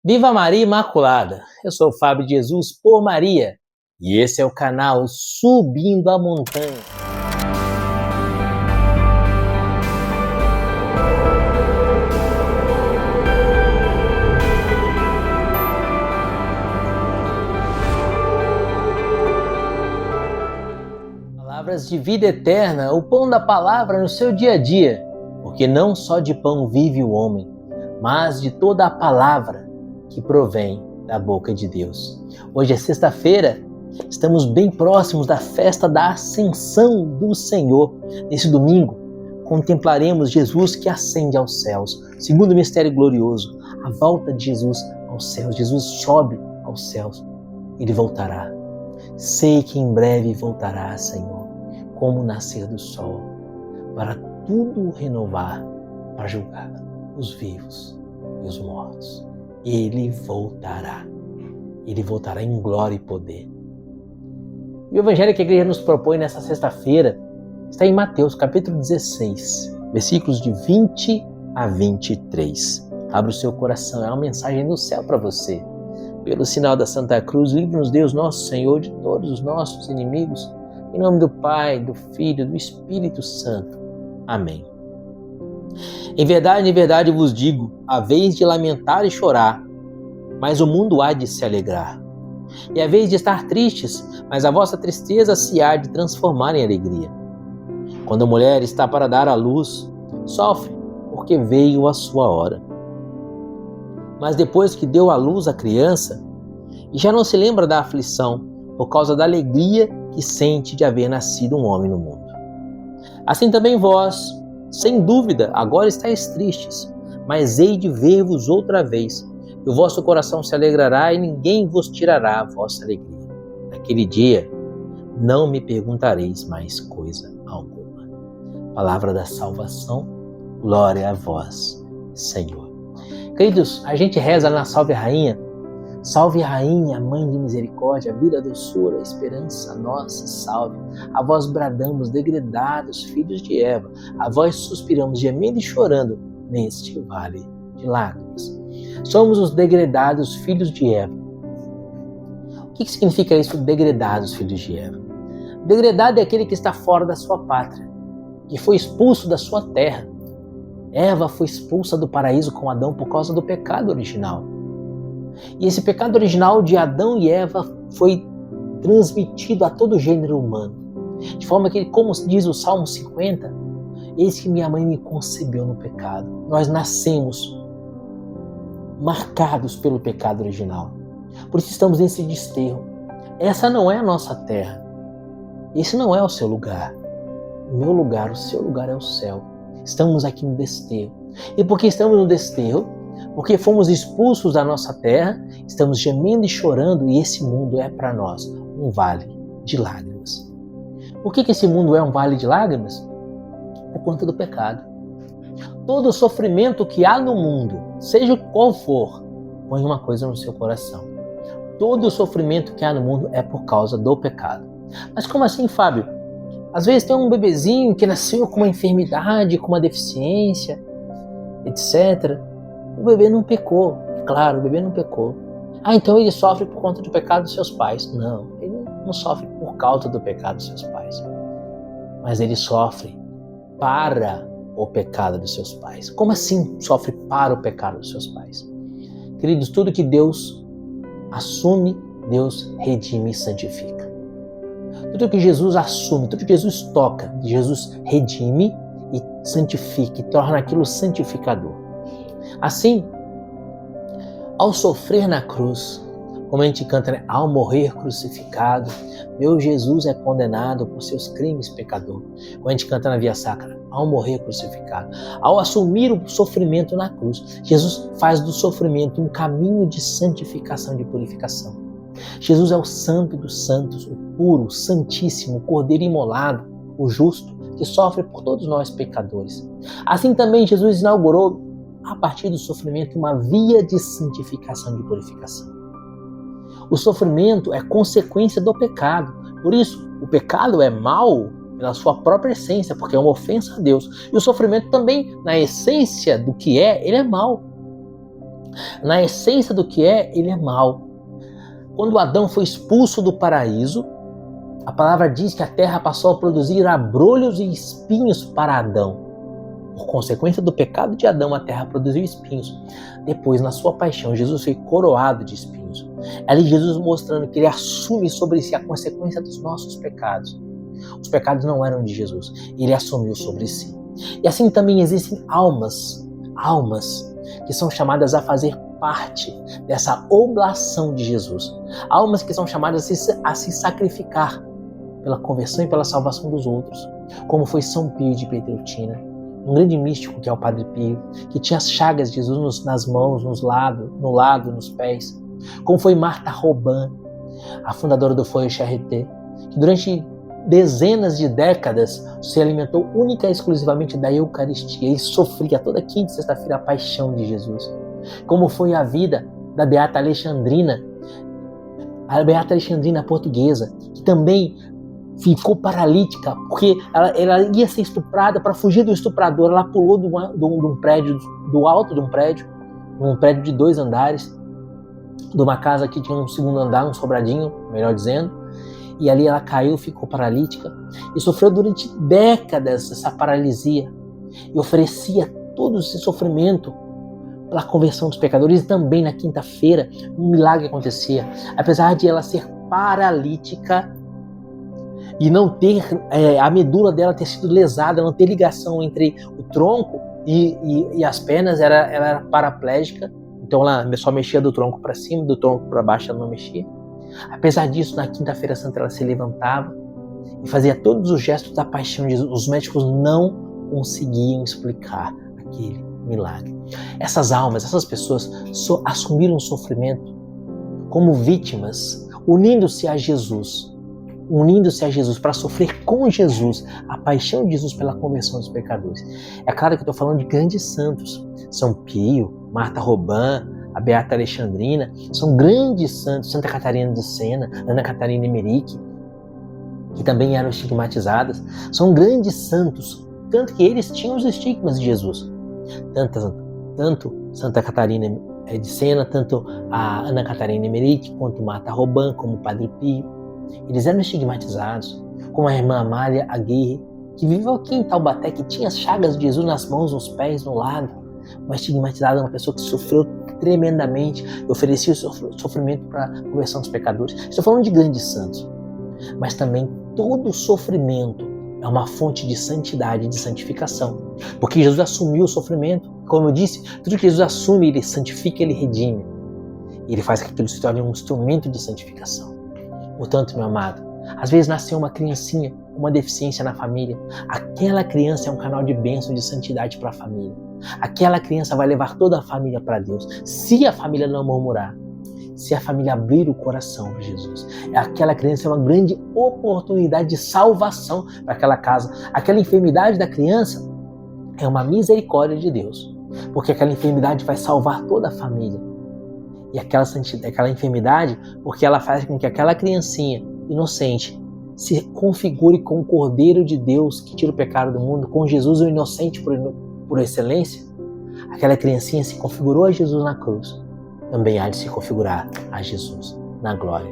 Viva Maria Imaculada! Eu sou o Fábio de Jesus por Maria e esse é o canal Subindo a Montanha. Palavras de vida eterna, o pão da palavra no seu dia a dia, porque não só de pão vive o homem, mas de toda a palavra que provém da boca de Deus. Hoje é sexta-feira, estamos bem próximos da festa da Ascensão do Senhor. Nesse domingo, contemplaremos Jesus que ascende aos céus. Segundo mistério glorioso, a volta de Jesus aos céus. Jesus sobe aos céus, ele voltará. Sei que em breve voltará, Senhor, como o nascer do sol, para tudo renovar, para julgar os vivos e os mortos. Ele voltará. Ele voltará em glória e poder. E o evangelho que a igreja nos propõe nessa sexta-feira está em Mateus, capítulo 16, versículos de 20 a 23. Abra o seu coração, é uma mensagem do céu para você. Pelo sinal da Santa Cruz, livre-nos Deus nosso Senhor de todos os nossos inimigos. Em nome do Pai, do Filho e do Espírito Santo. Amém. Em verdade vos digo, há vez de lamentar e chorar, mas o mundo há de se alegrar. E há vez de estar tristes, mas a vossa tristeza se há de transformar em alegria. Quando a mulher está para dar à luz, sofre, porque veio a sua hora. Mas depois que deu à luz a criança, já não se lembra da aflição, por causa da alegria que sente de haver nascido um homem no mundo. Assim também vós, sem dúvida, agora estáis tristes, mas hei de ver-vos outra vez, e o vosso coração se alegrará e ninguém vos tirará a vossa alegria. Naquele dia, não me perguntareis mais coisa alguma. Palavra da salvação, glória a vós, Senhor. Queridos, a gente reza na Salve Rainha. Salve Rainha, Mãe de Misericórdia, vida, doçura, esperança nossa, salve. A vós bradamos, degredados, filhos de Eva, a vós suspiramos, gemendo e chorando, neste vale de lágrimas. Somos os degredados, filhos de Eva. O que significa isso, degredados, filhos de Eva? Degredado é aquele que está fora da sua pátria, que foi expulso da sua terra. Eva foi expulsa do paraíso com Adão por causa do pecado original. E esse pecado original de Adão e Eva foi transmitido a todo o gênero humano. De forma que, como diz o Salmo 50, eis que minha mãe me concebeu no pecado. Nós nascemos marcados pelo pecado original. Por isso estamos nesse desterro. Essa não é a nossa terra. Esse não é o seu lugar. O meu lugar, o seu lugar é o céu. Estamos aqui no desterro. E por que estamos no desterro? Porque fomos expulsos da nossa terra, estamos gemendo e chorando e esse mundo é para nós um vale de lágrimas. Por que esse mundo é um vale de lágrimas? Por conta do pecado. Todo o sofrimento que há no mundo, seja qual for, põe uma coisa no seu coração. Todo o sofrimento que há no mundo é por causa do pecado. Mas como assim, Fábio? Às vezes tem um bebezinho que nasceu com uma enfermidade, com uma deficiência, etc. O bebê não pecou. Claro, o bebê não pecou. Então ele sofre por conta do pecado dos seus pais. Não, ele não sofre por causa do pecado dos seus pais. Mas ele sofre para o pecado dos seus pais. Como assim sofre para o pecado dos seus pais? Queridos, tudo que Deus assume, Deus redime e santifica. Tudo que Jesus assume, tudo que Jesus toca, Jesus redime e santifica e torna aquilo santificador. Assim, ao sofrer na cruz, como a gente canta, né? Ao morrer crucificado, meu Jesus é condenado por seus crimes pecador. Como a gente canta na Via Sacra, ao morrer crucificado. Ao assumir o sofrimento na cruz, Jesus faz do sofrimento um caminho de santificação, de purificação. Jesus é o santo dos santos, o puro, o santíssimo, o cordeiro imolado, o justo, que sofre por todos nós pecadores. Assim também Jesus inaugurou, a partir do sofrimento, uma via de santificação, de purificação. O sofrimento é consequência do pecado. Por isso, o pecado é mau pela sua própria essência, porque é uma ofensa a Deus. E o sofrimento também, na essência do que é, ele é mau. Na essência do que é, ele é mau. Quando Adão foi expulso do paraíso, a palavra diz que a terra passou a produzir abrolhos e espinhos para Adão. Por consequência do pecado de Adão, a terra produziu espinhos. Depois, na sua paixão, Jesus foi coroado de espinhos. Ali Jesus mostrando que ele assume sobre si a consequência dos nossos pecados. Os pecados não eram de Jesus, ele assumiu sobre si. E assim também existem almas que são chamadas a fazer parte dessa oblação de Jesus. Almas que são chamadas a se sacrificar pela conversão e pela salvação dos outros, como foi São Pio de Pietrelcina, um grande místico que é o Padre Pio, que tinha as chagas de Jesus nas mãos, no lado, nos pés, como foi Martha Robin, a fundadora do Foyer Charité, que durante dezenas de décadas se alimentou única e exclusivamente da Eucaristia e sofria toda quinta e sexta-feira a paixão de Jesus. Como foi a vida da Beata Alexandrina, a Beata Alexandrina portuguesa, que também ficou paralítica porque ela ia ser estuprada. Para fugir do estuprador, ela pulou de um prédio, do alto de um prédio de 2 andares, de uma casa que tinha um segundo andar, um sobradinho, melhor dizendo, e ali ela caiu, ficou paralítica e sofreu durante décadas essa paralisia e oferecia todo esse sofrimento pela conversão dos pecadores. E também na quinta-feira um milagre acontecia, apesar de ela ser paralítica e não ter a medula dela ter sido lesada, não ter ligação entre o tronco e as pernas, ela era paraplégica, então ela só mexia do tronco para cima, do tronco para baixo ela não mexia. Apesar disso, na quinta-feira santa ela se levantava e fazia todos os gestos da paixão de Jesus. Os médicos não conseguiam explicar aquele milagre. Essas almas, essas pessoas assumiram o sofrimento como vítimas, unindo-se a Jesus para sofrer com Jesus a paixão de Jesus pela conversão dos pecadores. É claro que eu estou falando de grandes santos, São Pio, Martha Robin, a Beata Alexandrina, são grandes santos, Santa Catarina de Sena, Ana Catarina Emmerich, que também eram estigmatizadas. São grandes santos, tanto que eles tinham os estigmas de Jesus. Tanto Santa Catarina de Sena, tanto a Ana Catarina Emmerich, quanto Martha Robin, como o Padre Pio. Eles eram estigmatizados, como a irmã Amália Aguirre, que viveu aqui em Taubaté, que tinha as chagas de Jesus nas mãos, nos pés, no lado. Uma estigmatizada, uma pessoa que sofreu tremendamente e oferecia o sofrimento para a conversão dos pecadores. Estou falando de grandes santos, mas também todo sofrimento é uma fonte de santidade, de santificação, porque Jesus assumiu o sofrimento. Como eu disse, tudo que Jesus assume, ele santifica, ele redime, e ele faz com que aquilo se torne um instrumento de santificação. Portanto, meu amado, às vezes nasceu uma criancinha com uma deficiência na família. Aquela criança é um canal de bênção, de santidade para a família. Aquela criança vai levar toda a família para Deus, se a família não murmurar, se a família abrir o coração para Jesus. Aquela criança é uma grande oportunidade de salvação para aquela casa. Aquela enfermidade da criança é uma misericórdia de Deus, porque aquela enfermidade vai salvar toda a família. E aquela enfermidade, porque ela faz com que aquela criancinha inocente se configure com o Cordeiro de Deus que tira o pecado do mundo, com Jesus o inocente por excelência. Aquela criancinha se configurou a Jesus na cruz, também há de se configurar a Jesus na glória.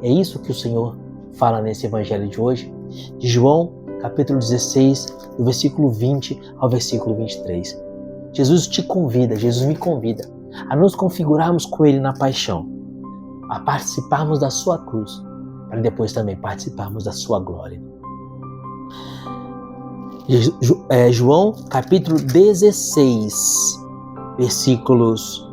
É isso que o Senhor fala nesse evangelho de hoje, de João, capítulo 16, do versículo 20 ao versículo 23. Jesus te convida, Jesus me convida a nos configurarmos com Ele na paixão, a participarmos da sua cruz, para depois também participarmos da sua glória. João capítulo 16, versículos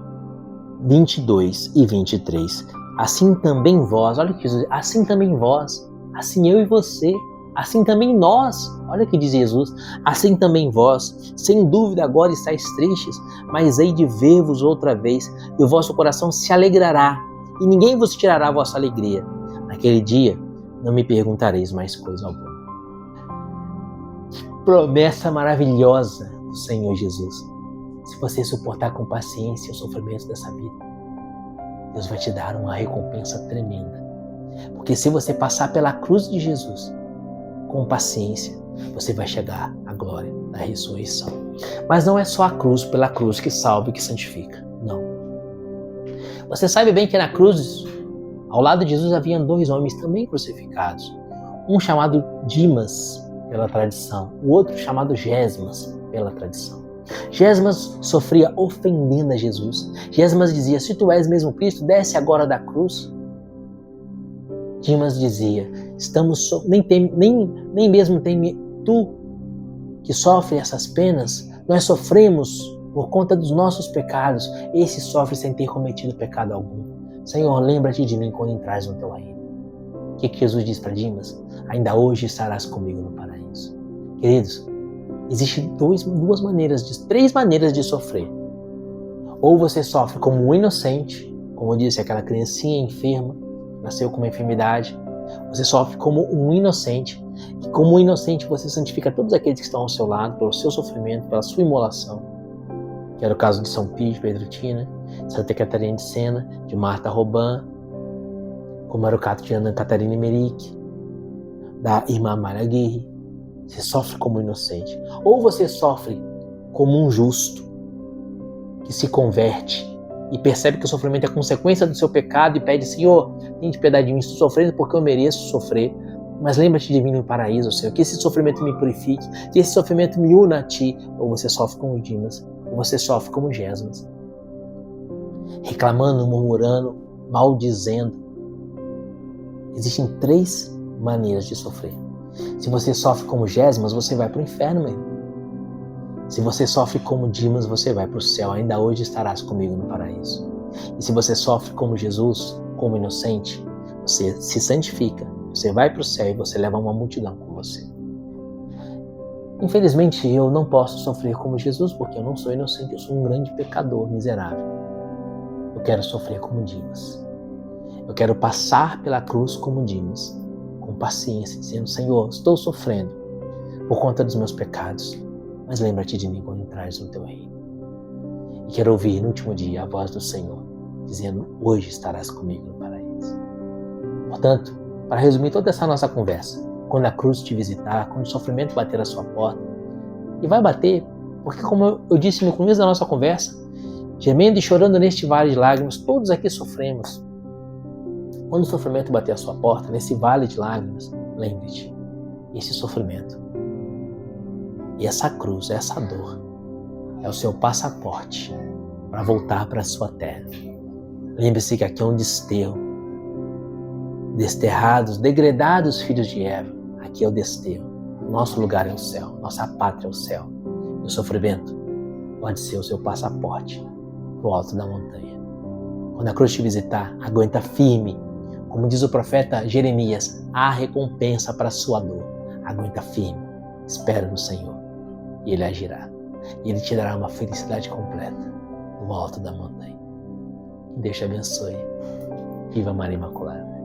22 e 23. Assim também vós, olha o que diz, assim também vós, assim eu e você, assim também nós, olha o que diz Jesus, assim também vós, sem dúvida agora estáis tristes, mas hei de ver-vos outra vez, e o vosso coração se alegrará, e ninguém vos tirará a vossa alegria. Naquele dia não me perguntareis mais coisa alguma. Promessa maravilhosa do Senhor Jesus. Se você suportar com paciência os sofrimentos dessa vida, Deus vai te dar uma recompensa tremenda. Porque se você passar pela cruz de Jesus com paciência, você vai chegar à glória da ressurreição. Mas não é só a cruz pela cruz que salva e que santifica. Não. Você sabe bem que na cruz, ao lado de Jesus, haviam 2 homens também crucificados. Um chamado Dimas, pela tradição, o outro chamado Gesmas, pela tradição. Gesmas sofria ofendendo a Jesus. Gesmas dizia: se tu és mesmo Cristo, desce agora da cruz. Dimas dizia: nem mesmo teme tu que sofre essas penas, nós sofremos por conta dos nossos pecados. Esse sofre sem ter cometido pecado algum. Senhor, lembra-te de mim quando entrares no teu reino. O que Jesus diz para Dimas? Ainda hoje estarás comigo no paraíso. Queridos, existem 3 maneiras de sofrer. Ou você sofre como um inocente, como eu disse, aquela criancinha enferma, nasceu com uma enfermidade. Você sofre como um inocente, e como um inocente você santifica todos aqueles que estão ao seu lado, pelo seu sofrimento, pela sua imolação. Que era o caso de São Pio de Pietrelcina, Santa Catarina de Sena, de Marta Robin, como era o caso de Ana Catarina Emmerich, da irmã Maria Aguirre. Você sofre como inocente. Ou você sofre como um justo, que se converte e percebe que o sofrimento é consequência do seu pecado e pede: Senhor, tenha piedade de mim, estou sofrendo porque eu mereço sofrer, mas lembra-te de mim no paraíso, Senhor, que esse sofrimento me purifique, que esse sofrimento me una a Ti. Ou você sofre como Dimas, ou você sofre como Gesmas, reclamando, murmurando, maldizendo. Existem 3 maneiras de sofrer. Se você sofre como Gesmas, você vai para o inferno mesmo. Se você sofre como Dimas, você vai para o céu. Ainda hoje estarás comigo no paraíso. E se você sofre como Jesus, como inocente, você se santifica, você vai para o céu e você leva uma multidão com você. Infelizmente, eu não posso sofrer como Jesus, porque eu não sou inocente, eu sou um grande pecador miserável. Eu quero sofrer como Dimas. Eu quero passar pela cruz como Dimas, com paciência, dizendo: Senhor, estou sofrendo por conta dos meus pecados, mas lembra-te de mim quando entrares no teu reino. E quero ouvir no último dia a voz do Senhor, dizendo: hoje estarás comigo no paraíso. Portanto, para resumir toda essa nossa conversa, quando a cruz te visitar, quando o sofrimento bater à sua porta, e vai bater, porque como eu disse no começo da nossa conversa, gemendo e chorando neste vale de lágrimas, todos aqui sofremos. Quando o sofrimento bater à sua porta, nesse vale de lágrimas, lembre-te, esse sofrimento e essa cruz, essa dor, é o seu passaporte para voltar para a sua terra. Lembre-se que aqui é um desterro. Desterrados, degredados filhos de Eva, aqui é o desterro. Nosso lugar é o céu, nossa pátria é o céu. E o sofrimento pode ser o seu passaporte para o alto da montanha. Quando a cruz te visitar, aguenta firme. Como diz o profeta Jeremias, há recompensa para a sua dor. Aguenta firme, espera no Senhor e Ele agirá. E Ele te dará uma felicidade completa no alto da montanha. Que Deus te abençoe. Viva Maria Imaculada.